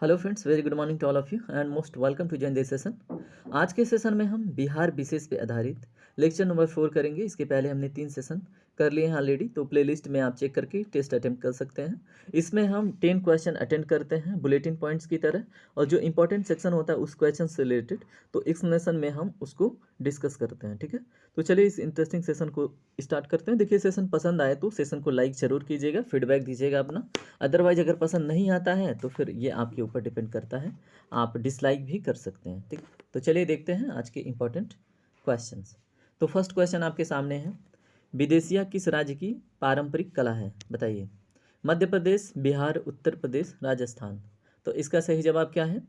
Hello friends, very good morning to all of you and most welcome to join this session. आज के session में हम बिहार विशेष पे आधारित लेक्चर नंबर 4 करेंगे। इसके पहले हमने 3 सेशन कर लिए हैं ऑलरेडी, तो प्लेलिस्ट में आप चेक करके टेस्ट अटेम्प्ट कर सकते हैं। इसमें हम 10 क्वेश्चन अटेंड करते हैं बुलेटिन पॉइंट्स की तरह, और जो इंपॉर्टेंट सेक्शन होता है उस क्वेश्चन से रिलेटेड तो एक्सप्लेनेशन में हम उसको डिस्कस करते हैं। ठीक है, तो चलिए इस इंटरेस्टिंग सेशन को स्टार्ट करते हैं। देखिए, सेशन पसंद आए तो सेशन को लाइक जरूर कीजिएगा, फीडबैक दीजिएगा अपना। अदरवाइज अगर पसंद नहीं आता है तो फिर ये आपके ऊपर डिपेंड करता है, आप डिसलाइक भी कर सकते हैं। ठीक, तो चलिए देखते हैं आज के इंपॉर्टेंट क्वेश्चंस। तो फर्स्ट क्वेश्चन आपके सामने है, विदेशिया किस राज्य की पारंपरिक कला है? बताइए। मध्य प्रदेश, बिहार, उत्तर प्रदेश, राजस्थान। तो इसका सही जवाब क्या है?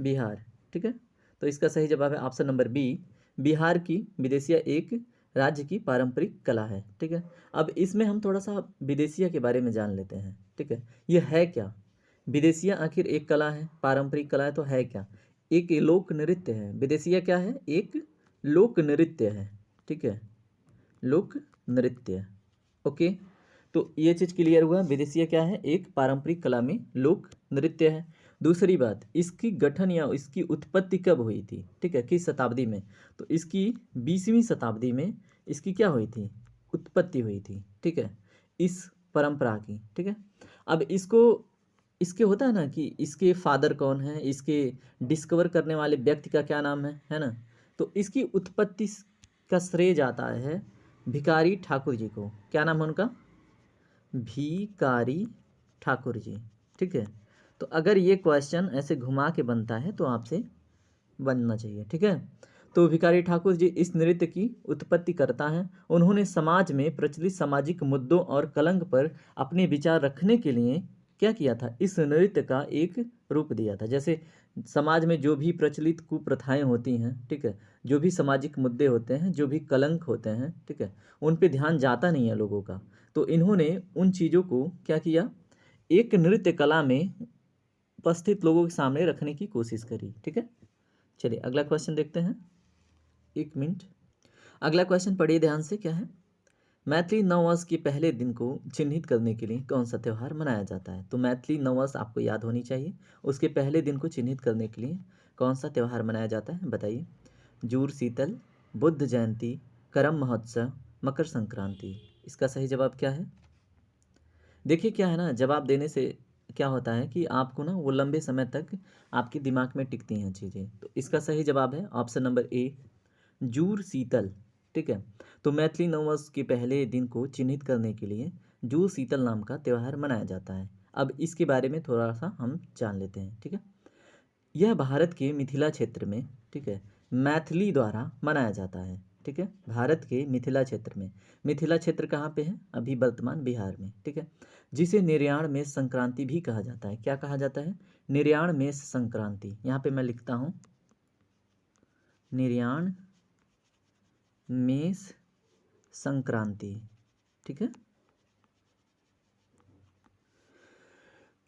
बिहार। ठीक है, तो इसका सही जवाब है ऑप्शन नंबर बी, बिहार की विदेशिया एक राज्य की पारंपरिक कला है। ठीक है, अब इसमें हम थोड़ा सा विदेशिया के बारे में जान लेते हैं। ठीक है, ये है क्या? विदेशिया आखिर एक कला है, पारंपरिक कला है, तो है क्या? एक लोक नृत्य है। विदेशिया क्या है? एक लोक नृत्य है। ठीक है, लोक नृत्य। ओके, तो ये चीज़ क्लियर हुआ। विदेशिया क्या है? एक पारंपरिक कला में लोक नृत्य है। दूसरी बात, इसकी गठन या इसकी उत्पत्ति कब हुई थी? ठीक है, किस शताब्दी में? तो इसकी 20वीं शताब्दी में इसकी क्या हुई थी? उत्पत्ति हुई थी। ठीक है, इस परंपरा की। ठीक है, अब इसको इसके होता है ना कि इसके फादर कौन है, इसके डिस्कवर करने वाले व्यक्ति का क्या नाम है ना? तो इसकी उत्पत्ति का श्रेय जाता है भिकारी ठाकुर जी को। क्या नाम है उनका? भिकारी ठाकुर जी। ठीक है, तो अगर ये क्वेश्चन ऐसे घुमा के बनता है तो आपसे बनना चाहिए। ठीक है, तो भिखारी ठाकुर जी इस नृत्य की उत्पत्ति करता है। उन्होंने समाज में प्रचलित सामाजिक मुद्दों और कलंक पर अपने विचार रखने के लिए क्या किया था? इस नृत्य का एक रूप दिया था। जैसे समाज में जो भी प्रचलित कुप्रथाएं होती हैं, ठीक है, जो भी सामाजिक मुद्दे होते हैं, जो भी कलंक होते हैं, ठीक है, उन पे ध्यान जाता नहीं है लोगों का, तो इन्होंने उन चीज़ों को क्या किया? एक नृत्य कला में उपस्थित लोगों के सामने रखने की कोशिश करी। ठीक है, चलिए अगला क्वेश्चन देखते हैं। एक मिनट, अगला क्वेश्चन पढ़िए ध्यान से। क्या है? मैथिली नववर्ष के पहले दिन को चिन्हित करने के लिए कौन सा त्यौहार मनाया जाता है? तो मैथिली नववर्ष आपको याद होनी चाहिए, उसके पहले दिन को चिन्हित करने के लिए कौन सा त्यौहार मनाया जाता है? बताइए। जूड़ शीतल, बुद्ध जयंती, करम महोत्सव, मकर संक्रांति। इसका सही जवाब क्या है? देखिए, क्या है ना, जवाब देने से क्या होता है कि आपको ना वो लंबे समय तक आपके दिमाग में टिकती हैं चीज़ें। तो इसका सही जवाब है ऑप्शन नंबर ए, जूड़ शीतल। ठीक है, तो मैथिली नववर्ष के पहले दिन को चिन्हित करने के लिए जूड़ शीतल नाम का त्यौहार मनाया जाता है। अब इसके बारे में थोड़ा सा हम जान लेते हैं। ठीक है, यह भारत के मिथिला क्षेत्र में, ठीक है, मैथिली द्वारा मनाया जाता है। ठीक है, भारत के मिथिला क्षेत्र में, मिथिला क्षेत्र कहाँ पे है? अभी वर्तमान बिहार में। ठीक है, जिसे निर्याण मेष संक्रांति भी कहा जाता है। क्या कहा जाता है? निर्याण मेष संक्रांति। यहाँ पे मैं लिखता हूँ निर्याण मेष संक्रांति। ठीक है,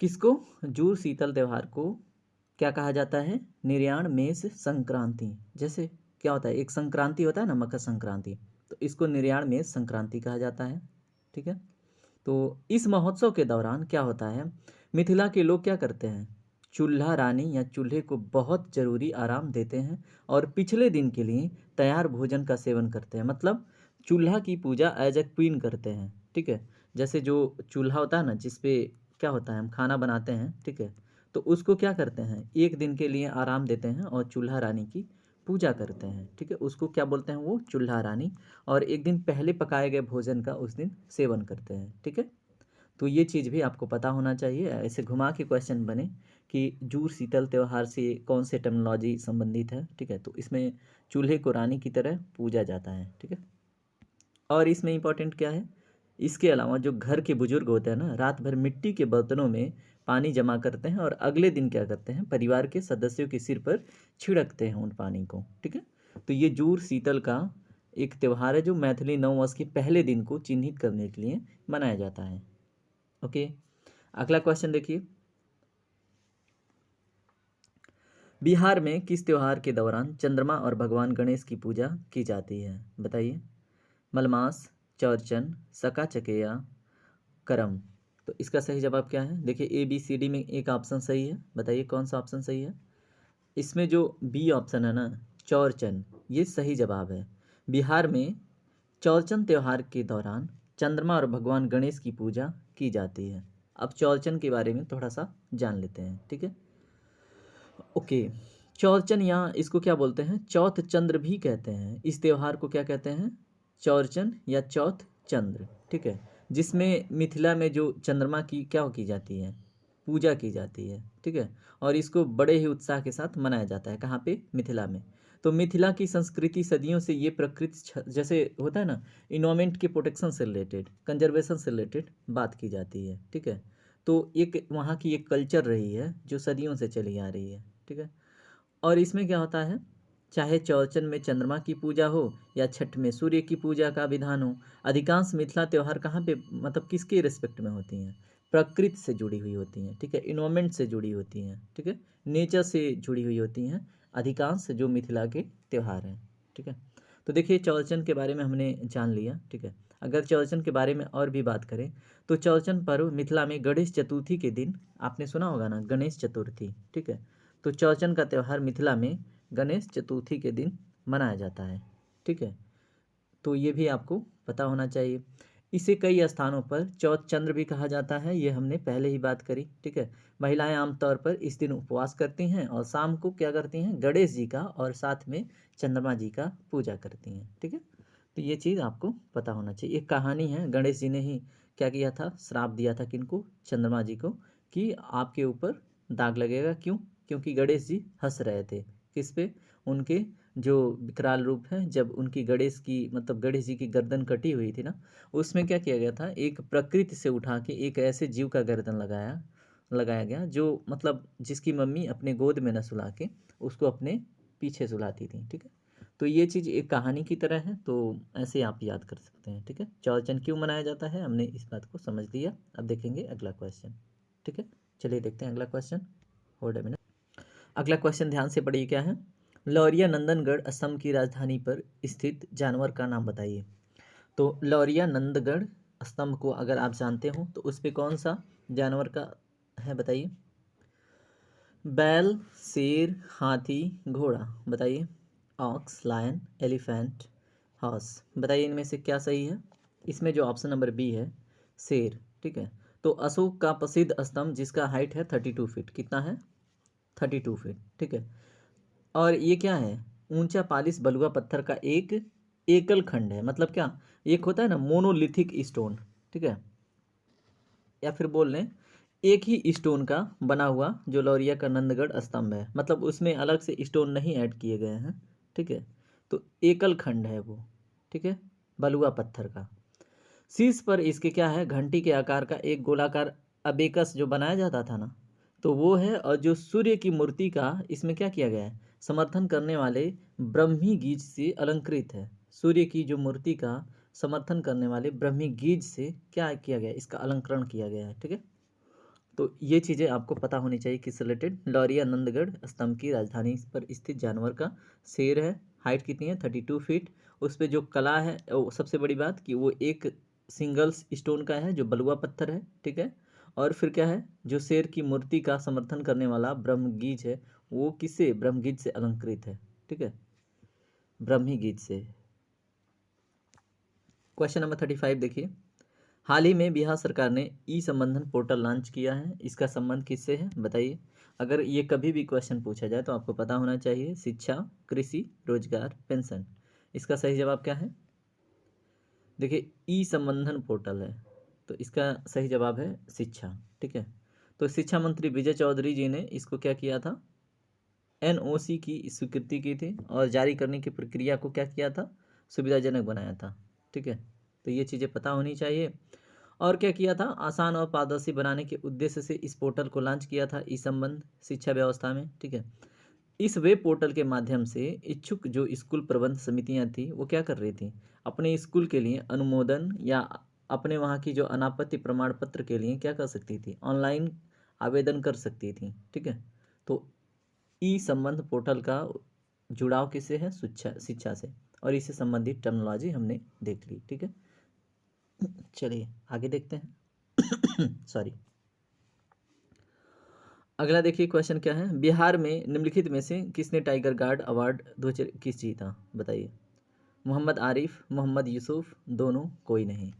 किसको? जूड़ शीतल त्योहार को क्या कहा जाता है? निर्याण मेष संक्रांति। जैसे क्या होता है, एक संक्रांति होता है ना, मकर संक्रांति, तो इसको निर्याण मेष संक्रांति कहा जाता है। ठीक है, तो इस महोत्सव के दौरान क्या होता है, मिथिला के लोग क्या करते हैं? चूल्हा रानी या चूल्हे को बहुत जरूरी आराम देते हैं और पिछले दिन के लिए तैयार भोजन का सेवन करते हैं। मतलब चूल्हा की पूजा एज ए क्वीन करते हैं। ठीक है, जैसे जो चूल्हा होता है ना, जिसपे क्या होता है, हम खाना बनाते हैं, ठीक है, तो उसको क्या करते हैं? एक दिन के लिए आराम देते हैं और चूल्हा रानी की पूजा करते हैं। ठीक है, उसको क्या बोलते हैं? वो चूल्हा रानी। और एक दिन पहले पकाए गए भोजन का उस दिन सेवन करते हैं। ठीक है, तो ये चीज़ भी आपको पता होना चाहिए। ऐसे घुमा के क्वेश्चन बने कि जूड़ शीतल त्यौहार से कौन से टर्मिनोलॉजी संबंधित है। ठीक है, तो इसमें चूल्हे को रानी की तरह पूजा जाता है। ठीक है, और इसमें इंपॉर्टेंट क्या है, इसके अलावा जो घर के बुजुर्ग होते हैं ना, रात भर मिट्टी के बर्तनों में पानी जमा करते हैं और अगले दिन क्या करते हैं, परिवार के सदस्यों के सिर पर छिड़कते हैं उन पानी को। ठीक है, तो ये जूड़ शीतल का एक त्यौहार है जो मैथिली नववर्ष के पहले दिन को चिन्हित करने के लिए मनाया जाता है। ओके, अगला क्वेश्चन देखिए। बिहार में किस त्योहार के दौरान चंद्रमा और भगवान गणेश की पूजा की जाती है? बताइए। मलमास, चौरचन, सका चकेया, करम। तो इसका सही जवाब क्या है? देखिए ABCD में एक ऑप्शन सही है, बताइए कौन सा ऑप्शन सही है? इसमें जो बी ऑप्शन है ना, चौरचन, ये सही जवाब है। बिहार में चौरचन त्योहार के दौरान चंद्रमा और भगवान गणेश की पूजा की जाती है। अब चौरचन के बारे में थोड़ा सा जान लेते हैं, ठीक है। ओके, चौरचन या इसको क्या बोलते हैं, चौथ चंद्र भी कहते हैं। इस त्योहार को क्या कहते हैं? चौरचन या चौथ चंद्र, ठीक है। जिसमें मिथिला में जो चंद्रमा की क्या की जाती है, पूजा की जाती है, ठीक है। और इसको बड़े ही उत्साह के साथ मनाया जाता है। कहाँ पे? मिथिला में। तो मिथिला की संस्कृति सदियों से ये प्रकृति जैसे होता है ना, इन्वायरमेंट के प्रोटेक्शन से रिलेटेड, कंजर्वेशन से रिलेटेड बात की जाती है, ठीक है। तो एक वहाँ की एक कल्चर रही है जो सदियों से चली आ रही है, ठीक है। और इसमें क्या होता है, चाहे चौरचन में चंद्रमा की पूजा हो या छठ में सूर्य की पूजा का विधान हो, अधिकांश मिथिला त्यौहार कहाँ पे मतलब किसके रिस्पेक्ट में होती हैं? प्रकृति से जुड़ी हुई होती हैं, ठीक है। इन्वायरमेंट से जुड़ी होती हैं, ठीक है। नेचर से जुड़ी हुई होती हैं अधिकांश जो मिथिला के त्यौहार हैं, ठीक है। तो देखिए चौरचन के बारे में हमने जान लिया, ठीक है। अगर चौरचन के बारे में और भी बात करें तो चौरचन पर्व मिथिला में गणेश चतुर्थी के दिन, आपने सुना होगा ना, गणेश चतुर्थी, ठीक है। तो चौरचन का त्यौहार मिथिला में गणेश चतुर्थी के दिन मनाया जाता है, ठीक है। तो ये भी आपको पता होना चाहिए। इसे कई स्थानों पर चौथ चंद्र भी कहा जाता है, ये हमने पहले ही बात करी, ठीक है। महिलाएं आमतौर पर इस दिन उपवास करती हैं और शाम को क्या करती हैं, गणेश जी का और साथ में चंद्रमा जी का पूजा करती हैं, ठीक है। तो ये चीज़ आपको पता होना चाहिए। एक कहानी है, गणेश जी ने ही क्या किया था, श्राप दिया था किनको, चंद्रमा जी को, कि आपके ऊपर दाग लगेगा। क्यों? क्योंकि गणेश जी हंस रहे थे किस पे, उनके जो विकराल रूप है, जब उनकी गणेश की मतलब गणेश जी की गर्दन कटी हुई थी ना, उसमें क्या किया गया था, एक प्रकृति से उठा के एक ऐसे जीव का गर्दन लगाया गया जो मतलब जिसकी मम्मी अपने गोद में न सुला के उसको अपने पीछे सुलाती थी, ठीक है। तो ये चीज़ एक कहानी की तरह है, तो ऐसे आप याद कर सकते हैं, ठीक है। चौरचन क्यों मनाया जाता है, हमने इस बात को समझ लिया। अब देखेंगे अगला क्वेश्चन, ठीक है। चलिए देखते हैं अगला क्वेश्चन। Hold a minute. अगला क्वेश्चन ध्यान से पढ़िए, क्या है? लौरिया नंदनगढ़ असम की राजधानी पर स्थित जानवर का नाम बताइए। तो लौरिया नंदगढ़ स्तंभ को अगर आप जानते हो तो उस पे कौन सा जानवर का है, बताइए। बैल, शेर, हाथी, घोड़ा, बताइए। ऑक्स, लायन, एलिफेंट, हॉर्स, बताइए इनमें से क्या सही है। इसमें जो ऑप्शन नंबर बी है, शेर, ठीक है। तो अशोक का प्रसिद्ध स्तंभ जिसका हाइट है 32 फीट, कितना है? 32 फीट, ठीक है। और ये क्या है? ऊंचा पालिश बलुआ पत्थर का एक एकल खंड है। मतलब क्या, एक होता है ना मोनोलिथिक स्टोन, ठीक है, या फिर बोल लें एक ही स्टोन का बना हुआ जो लौरिया का नंदगढ़ स्तंभ है, मतलब उसमें अलग से स्टोन नहीं ऐड किए गए हैं, ठीक है। तो एकल खंड है वो, ठीक है, बलुआ पत्थर का। शीर्ष पर इसके क्या है, घंटी के आकार का एक गोलाकार अबेकस जो बनाया जाता था ना, तो वो है। और जो सूर्य की मूर्ति का इसमें क्या किया गया है, समर्थन करने वाले ब्रह्मी गीज से अलंकृत है। सूर्य की जो मूर्ति का समर्थन करने वाले ब्रह्मी गीज से क्या किया गया है, इसका अलंकरण किया गया है, ठीक है। तो ये चीज़ें आपको पता होनी चाहिए किस रिलेटेड। लौरिया नंदगढ़ स्तंभ की राजधानी पर स्थित जानवर का शेर है। हाइट कितनी है? 32 फीट। उस पर जो कला है सबसे बड़ी बात कि वो एक सिंगल्स स्टोन का है जो बलुआ पत्थर है, ठीक है। और फिर क्या है, जो शेर की मूर्ति का समर्थन करने वाला ब्रह्मगीज है, वो किससे, ब्रह्मगीज से अलंकृत है, ठीक है, ब्रह्मीगीज से। क्वेश्चन नंबर 35 देखिए। हाल ही में बिहार सरकार ने ई संबंधन पोर्टल लॉन्च किया है, इसका संबंध किससे है, बताइए। अगर ये कभी भी क्वेश्चन पूछा जाए तो आपको पता होना चाहिए, शिक्षा, कृषि, रोजगार, पेंशन। इसका सही जवाब क्या है? देखिए ई संबंधन पोर्टल है, तो इसका सही जवाब है शिक्षा, ठीक है। तो शिक्षा मंत्री विजय चौधरी जी ने इसको क्या किया था, एनओसी की स्वीकृति की थी और जारी करने की प्रक्रिया को क्या किया था, सुविधाजनक बनाया था, ठीक है। तो ये चीज़ें पता होनी चाहिए। और क्या किया था, आसान और पारदर्शी बनाने के उद्देश्य से इस पोर्टल को लॉन्च किया था, ई संबंध शिक्षा व्यवस्था में, ठीक है। इस वेब पोर्टल के माध्यम से इच्छुक जो स्कूल प्रबंध समितियां थी वो क्या कर रही थी, अपने स्कूल के लिए अनुमोदन या अपने वहाँ की जो अनापत्ति प्रमाण पत्र के लिए क्या कर सकती थी, ऑनलाइन आवेदन कर सकती थी, ठीक है। तो ई संबंध पोर्टल का जुड़ाव किससे है, शिक्षा से। और इससे संबंधित टर्मिनोलॉजी हमने देख ली, ठीक है। चलिए आगे देखते हैं। सॉरी। अगला देखिए क्वेश्चन क्या है, बिहार में निम्नलिखित में से किसने टाइगर गार्ड अवार्ड 2021 जीता, बताइए। मोहम्मद आरिफ, मोहम्मद यूसुफ, दोनों, कोई नहीं।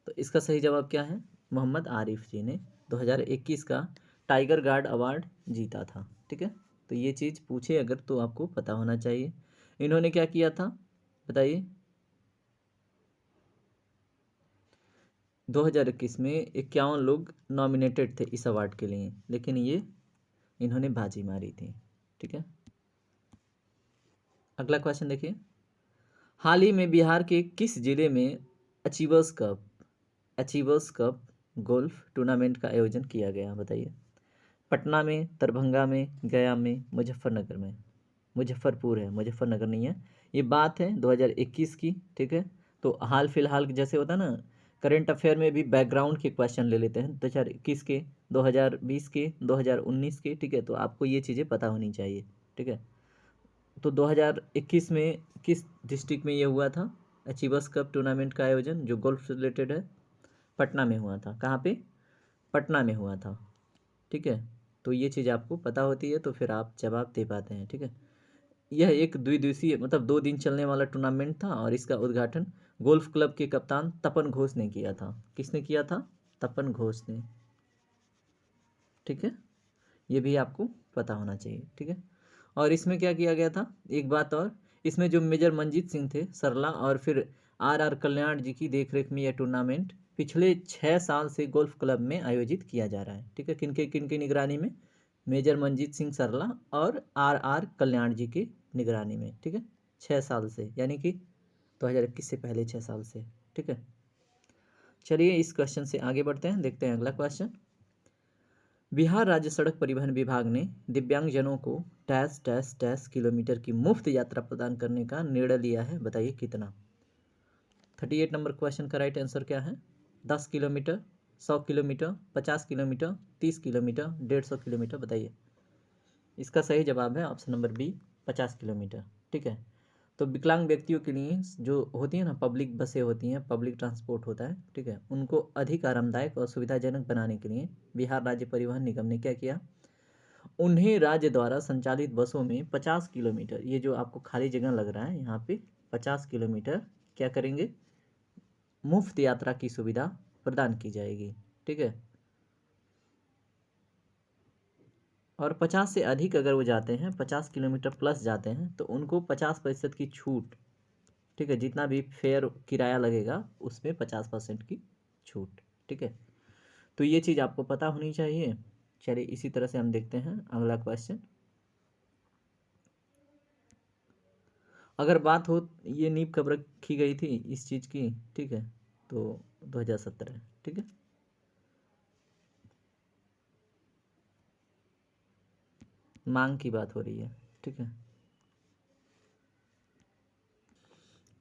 तो इसका सही जवाब क्या है, मोहम्मद आरिफ जी ने 2021 का टाइगर गार्ड अवार्ड जीता था। ठीक है, तो ये चीज़ पूछे अगर तो आपको पता होना चाहिए। इन्होंने क्या किया था बताइए। 2021 में 51 लोग नॉमिनेटेड थे इस अवार्ड के लिए, लेकिन ये इन्होंने बाजी मारी थी। ठीक है, अगला क्वेश्चन देखिए, हाल ही में बिहार के किस जिले में अचीवर्स कप गोल्फ टूर्नामेंट का आयोजन किया गया, बताइए। पटना में, दरभंगा में, गया में, मुजफ्फरनगर में। मुजफ्फरपुर है, मुजफ्फरनगर नहीं है। ये बात है 2021 की। ठीक है, तो हाल फिलहाल जैसे होता है ना, करंट अफेयर में भी बैकग्राउंड के क्वेश्चन ले लेते हैं 2021 के, 2020 के, 2019 के। ठीक है, तो आपको ये चीज़ें पता होनी चाहिए। ठीक है, तो 2021 में किस डिस्ट्रिक्ट में ये हुआ था अचीवर्स कप टूर्नामेंट का आयोजन जो गोल्फ से रिलेटेड है, पटना में हुआ था। कहाँ पे, पटना में हुआ था। ठीक है, तो ये चीज़ आपको पता होती है तो फिर आप जवाब दे पाते हैं। ठीक है, यह एक द्विदिवसीय मतलब 2 दिन चलने वाला टूर्नामेंट था और इसका उद्घाटन गोल्फ क्लब के कप्तान तपन घोष ने किया था। किसने किया था, तपन घोष ने। ठीक है, ये भी आपको पता होना चाहिए। ठीक है, और इसमें क्या किया गया था, एक बात और, इसमें जो मेजर मंजीत सिंह थे सरला और फिर आर कल्याण जी की देखरेख में यह टूर्नामेंट पिछले 6 साल से गोल्फ क्लब में आयोजित किया जा रहा है। ठीक है, किनके निगरानी में, मेजर मंजीत सिंह सरला और आर कल्याण जी की निगरानी में। ठीक है, 6 साल से, यानी कि 2021 से पहले 6 साल से। ठीक है, चलिए इस क्वेश्चन से आगे बढ़ते हैं, देखते हैं अगला क्वेश्चन। बिहार राज्य सड़क परिवहन विभाग ने दिव्यांगजनों को डैश डैश डैश किलोमीटर की मुफ्त यात्रा प्रदान करने का निर्णय लिया है, बताइए कितना। 38 नंबर क्वेश्चन का राइट आंसर क्या है, 10 kilometre, 100 kilometre, 50 kilometre, 30 kilometre, 150 kilometre, बताइए। इसका सही जवाब है ऑप्शन नंबर बी, 50 किलोमीटर। ठीक है, तो विकलांग व्यक्तियों के लिए जो होती है ना पब्लिक बसें होती हैं, पब्लिक ट्रांसपोर्ट होता है, ठीक है, उनको अधिक आरामदायक और सुविधाजनक बनाने के लिए बिहार राज्य परिवहन निगम ने क्या किया, उन्हें राज्य द्वारा संचालित बसों में 50 किलोमीटर, ये जो आपको खाली जगह लग रहा है यहाँ पे 50 किलोमीटर क्या करेंगे, मुफ्त यात्रा की सुविधा प्रदान की जाएगी। ठीक है, और 50 से अधिक अगर वो जाते हैं, 50 किलोमीटर प्लस जाते हैं, तो उनको 50% की छूट। ठीक है, जितना भी फेयर किराया लगेगा उसमें 50% की छूट। ठीक है, तो ये चीज़ आपको पता होनी चाहिए। चलिए इसी तरह से हम देखते हैं अगला क्वेश्चन। अगर बात हो, ये नींव कब रखी गई थी इस चीज़ की, ठीक है, तो 2017। ठीक है, मांग की बात हो रही है। ठीक है,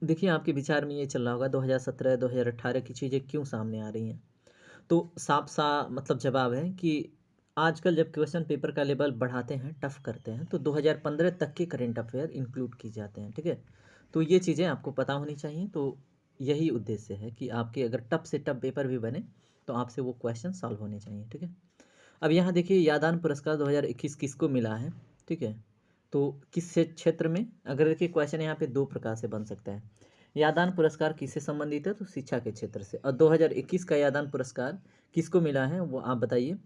देखिए आपके विचार में ये चल रहा होगा 2017 2018 की चीज़ें क्यों सामने आ रही हैं। तो साफ सा मतलब जवाब है कि आजकल जब क्वेश्चन पेपर का लेवल बढ़ाते हैं, टफ करते हैं, तो 2015 तक के करंट अफेयर इंक्लूड की जाते हैं। ठीक है, तो ये चीज़ें आपको पता होनी चाहिए। तो यही उद्देश्य है कि आपके अगर टफ से टफ पेपर भी बने तो आपसे वो क्वेश्चन सॉल्व होने चाहिए। ठीक है, अब यहाँ देखिए यादान पुरस्कार 2021 किसको मिला है। ठीक है, तो किस क्षेत्र में, अगर देखिए क्वेश्चन यहाँ पे दो प्रकार से बन सकता है। यादान पुरस्कार किससे संबंधित है, तो शिक्षा के क्षेत्र से। और 2021 का यादान पुरस्कार किसको मिला है वो आप बताइए।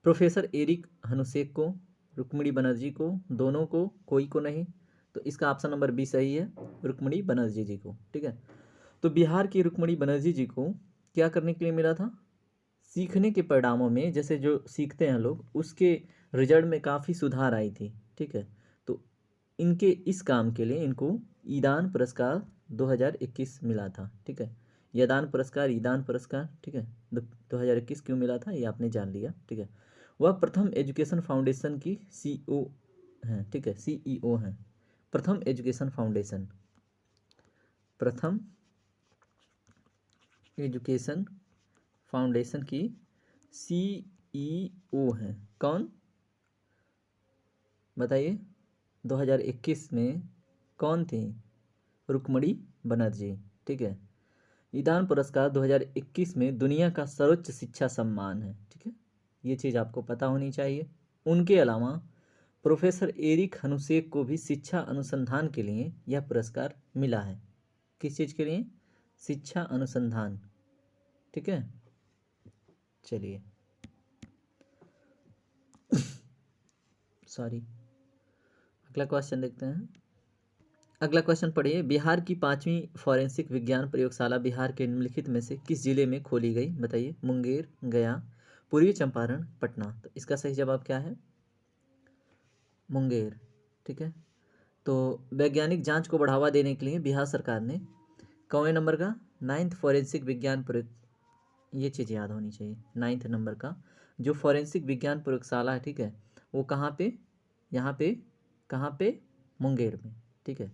प्रोफेसर एरिक हनुसेक को, रुक्मिणी बनर्जी को, दोनों को, कोई को नहीं। तो इसका ऑप्शन नंबर बी सही है, रुक्मिणी बनर्जी जी को। ठीक है, तो बिहार की रुक्मिणी बनर्जी जी को क्या करने के लिए मिला था, सीखने के परिणामों में, जैसे जो सीखते हैं लोग उसके रिजल्ट में काफ़ी सुधार आई थी। ठीक है, तो इनके इस काम के लिए इनको ईदान पुरस्कार 2021 मिला था। ठीक है, यदान पुरस्कार, ईदान पुरस्कार। ठीक है, 2021 क्यों मिला था ये आपने जान लिया। ठीक है, वह प्रथम एजुकेशन फाउंडेशन की सीईओ हैं। ठीक है, सीईओ हैं, प्रथम एजुकेशन फाउंडेशन, प्रथम एजुकेशन फाउंडेशन की सीईओ हैं। कौन, बताइए। 2021 में कौन थी, रुक्मिणी बनर्जी। ठीक है, ईदान पुरस्कार 2021 में दुनिया का सर्वोच्च शिक्षा सम्मान है, ठीक है, ये चीज़ आपको पता होनी चाहिए। उनके अलावा प्रोफेसर एरिक हनुसेक को भी शिक्षा अनुसंधान के लिए यह पुरस्कार मिला है। किस चीज़ के लिए? शिक्षा अनुसंधान, ठीक है। चलिए सॉरी, अगला क्वेश्चन देखते हैं। अगला क्वेश्चन पढ़िए। बिहार की 5वीं फॉरेंसिक विज्ञान प्रयोगशाला बिहार के निम्नलिखित में से किस जिले में खोली गई? बताइए। मुंगेर, गया, पूर्वी चंपारण, पटना। तो इसका सही जवाब क्या है? मुंगेर, ठीक है। तो वैज्ञानिक जांच को बढ़ावा देने के लिए बिहार सरकार ने कौन नंबर का 9th फॉरेंसिक विज्ञान प्रयोग, ये चीज़ याद होनी चाहिए, 9th नंबर का जो फॉरेंसिक विज्ञान प्रयोगशाला है, ठीक है, वो कहाँ पे? यहाँ पे, कहाँ पे? मुंगेर में, ठीक है।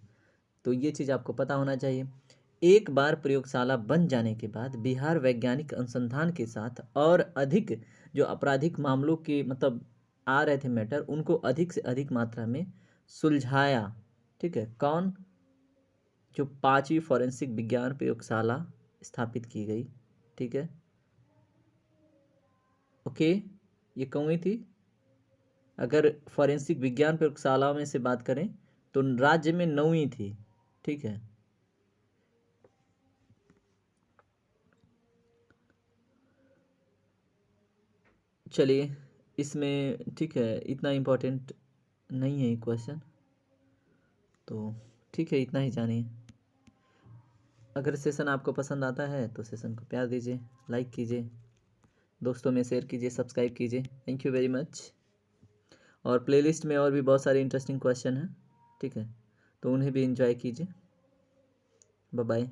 तो ये चीज़ आपको पता होना चाहिए। एक बार प्रयोगशाला बन जाने के बाद बिहार वैज्ञानिक अनुसंधान के साथ और अधिक जो आपराधिक मामलों के मतलब आ रहे थे मैटर, उनको अधिक से अधिक मात्रा में सुलझाया, ठीक है। कौन? जो 5वीं फॉरेंसिक विज्ञान प्रयोगशाला स्थापित की गई, ठीक है। ओके, ये कौन हुई थी? अगर फॉरेंसिक विज्ञान प्रयोगशाला में से बात करें तो राज्य में 9वीं थी, ठीक है। चलिए, इसमें ठीक है, इतना इम्पोर्टेंट नहीं है ये क्वेश्चन, तो ठीक है, इतना ही जानिए। अगर सेशन आपको पसंद आता है तो सेशन को प्यार दीजिए, लाइक कीजिए, दोस्तों में शेयर कीजिए, सब्सक्राइब कीजिए। Thank you very much. और प्लेलिस्ट में और भी बहुत सारे इंटरेस्टिंग क्वेश्चन हैं, ठीक है, तो उन्हें भी एंजॉय कीजिए। Bye bye.